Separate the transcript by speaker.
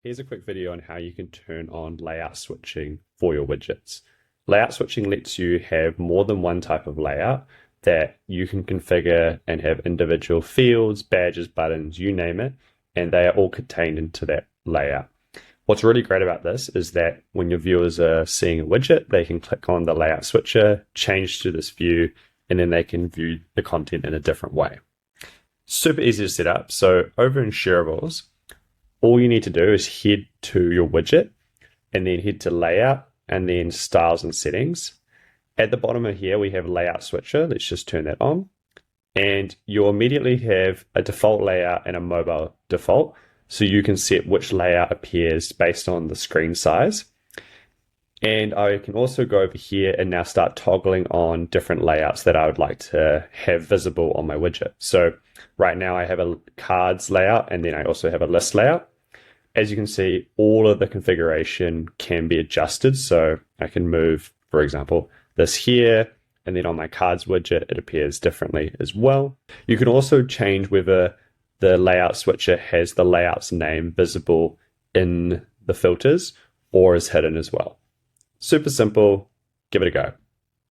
Speaker 1: Here's a quick video on how you can turn on layout switching for your widgets. Layout switching lets you have more than one type of layout that you can configure and have individual fields, badges, buttons, you name it, and they are all contained into that layout. What's really great about this is that when your viewers are seeing a widget, they can click on the layout switcher, change to this view, and then they can view the content in a different way. Super easy to set up. So over in Shareables, all you need to do is head to your widget and then head to layout and then styles and settings. At the bottom of here, we have layout switcher. Let's just turn that on. And you'll immediately have a default layout and a mobile default. So you can set which layout appears based on the screen size. And I can also go over here and now start toggling on different layouts that I would like to have visible on my widget. So right now I have a cards layout and then I also have a list layout. As you can see, all of the configuration can be adjusted. So I can move, for example, this here, and then on my cards widget, it appears differently as well. You can also change whether the layout switcher has the layout's name visible in the filters or is hidden as well. Super simple. Give it a go.